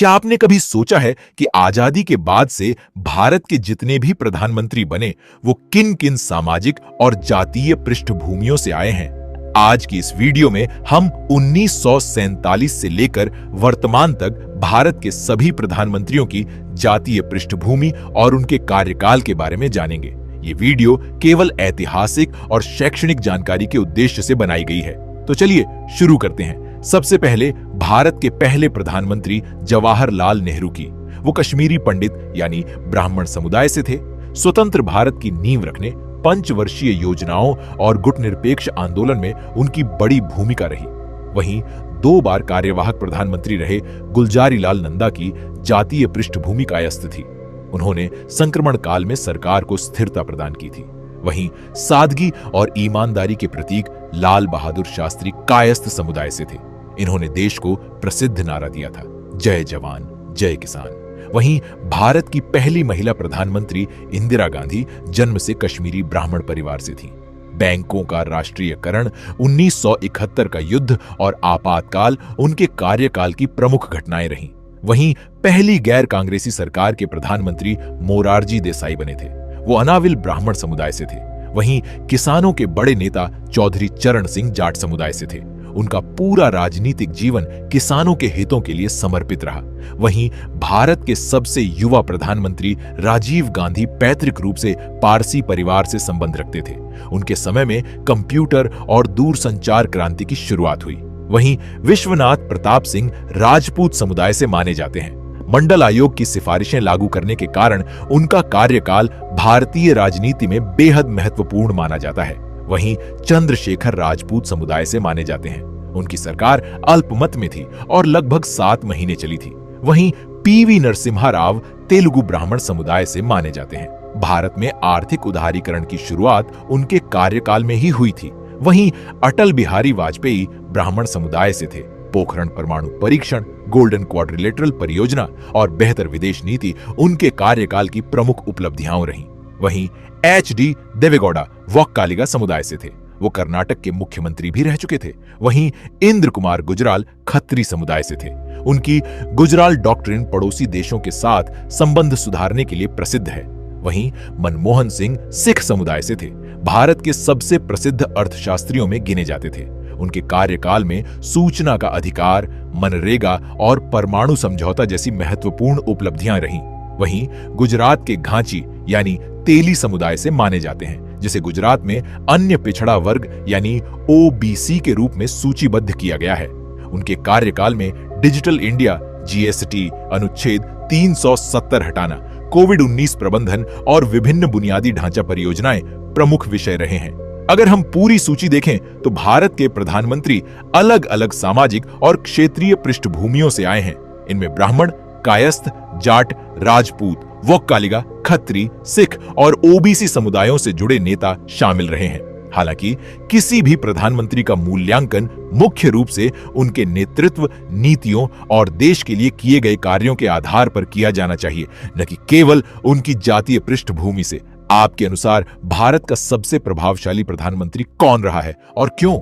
क्या आपने कभी सोचा है कि आजादी के बाद से भारत के जितने भी प्रधानमंत्री बने वो किन किन सामाजिक और जातीय पृष्ठभूमियों से आए हैं? आज की इस वीडियो में हम 1947 से लेकर वर्तमान तक भारत के सभी प्रधानमंत्रियों की जातीय पृष्ठभूमि और उनके कार्यकाल के बारे में जानेंगे। ये वीडियो केवल ऐतिहासिक और शैक्षणिक जानकारी के उद्देश्य से बनाई गई है। तो चलिए शुरू करते हैं। सबसे पहले भारत के पहले प्रधानमंत्री जवाहरलाल नेहरू की। वो कश्मीरी पंडित यानी ब्राह्मण समुदाय से थे। स्वतंत्र भारत की नींव रखने, पंचवर्षीय योजनाओं और गुटनिरपेक्ष आंदोलन में उनकी बड़ी भूमिका रही। वहीं 2 बार कार्यवाहक प्रधानमंत्री रहे गुलजारीलाल नंदा की जातीय पृष्ठभूमि कायस्थ थी। उन्होंने संक्रमण काल में सरकार को स्थिरता प्रदान की थी। वहीं सादगी और ईमानदारी के प्रतीक लाल बहादुर शास्त्री कायस्थ समुदाय से थे। इन्होंने देश को प्रसिद्ध नारा दिया था, जय जवान जय किसान। वहीं भारत की पहली महिला प्रधानमंत्री इंदिरा गांधी जन्म से कश्मीरी ब्राह्मण परिवार से थी। बैंकों का राष्ट्रीयकरण, 1971 का युद्ध और आपातकाल उनके कार्यकाल की प्रमुख घटनाएं रहीं। वहीं पहली गैर कांग्रेसी सरकार के प्रधानमंत्री मोरारजी देसाई बने थे। वो अनाविल ब्राह्मण समुदाय से थे। वहीं किसानों के बड़े नेता चौधरी चरण सिंह जाट समुदाय से थे। उनका पूरा राजनीतिक जीवन किसानों के हितों के लिए समर्पित रहा। वहीं भारत के सबसे युवा प्रधानमंत्री राजीव गांधी पैतृक रूप से पारसी परिवार से संबंध रखते थे। उनके समय में कंप्यूटर और दूरसंचार क्रांति की शुरुआत हुई। वहीं विश्वनाथ प्रताप सिंह राजपूत समुदाय से माने जाते हैं। मंडल आयोग की सिफारिशें लागू करने के कारण उनका कार्यकाल भारतीय राजनीति में बेहद महत्वपूर्ण माना जाता है। वहीं चंद्रशेखर राजपूत समुदाय से माने जाते हैं। उनकी सरकार अल्पमत में थी और लगभग 7 महीने चली थी। वहीं पीवी नरसिम्हा राव तेलुगु ब्राह्मण समुदाय से माने जाते हैं। भारत में आर्थिक उदारीकरण की शुरुआत उनके कार्यकाल में ही हुई थी। वहीं अटल बिहारी वाजपेयी ब्राह्मण समुदाय से थे। पोखरण परमाणु परीक्षण, गोल्डन क्वाड्रिलेटरल परियोजना और बेहतर विदेश नीति उनके कार्यकाल की प्रमुख उपलब्धियां रहीं। वहीं एच.डी. देवेगौड़ा वोक्कालिगा समुदाय से थे। वो कर्नाटक के मुख्यमंत्री भी रह चुके थे। वहीं इंद्र कुमार गुजराल खत्री समुदाय से थे। उनकी गुजराल डॉक्ट्रिन पड़ोसी देशों के साथ संबंध सुधारने के लिए प्रसिद्ध है। वहीं मनमोहन सिंह सिख समुदाय से थे। भारत के सबसे प्रसिद्ध अर्थशास्त्रियों में गिने जाते थे। उनके कार्यकाल में सूचना का अधिकार, मनरेगा और परमाणु समझौता जैसी महत्वपूर्ण उपलब्धियां रहीं। वहीं गुजरात के घांची यानी तेली समुदाय से माने जाते हैं, जिसे गुजरात में अन्य पिछड़ा वर्ग यानी ओबीसी के रूप में सूचीबद्ध किया गया है। उनके कार्यकाल में डिजिटल इंडिया, जीएसटी, अनुच्छेद 370 हटाना, कोविड-19 प्रबंधन और विभिन्न बुनियादी ढांचा परियोजनाएं प्रमुख विषय रहे हैं। अगर हम पूरी सूची देखें तो भारत के प्रधानमंत्री अलग अलग सामाजिक और क्षेत्रीय पृष्ठभूमियों से आए हैं। इनमें ब्राह्मण, कायस्थ, जाट, राजपूत, वोक्कालिगा, खत्री, सिख और ओबीसी समुदायों से जुड़े नेता शामिल रहे हैं। हालांकि किसी भी प्रधानमंत्री का मूल्यांकन मुख्य रूप से उनके नेतृत्व, नीतियों और देश के लिए किए गए कार्यों के आधार पर किया जाना चाहिए, न कि केवल उनकी जातीय पृष्ठभूमि से। आपके अनुसार भारत का सबसे प्रभावशाली प्रधानमंत्री कौन रहा है और क्यों?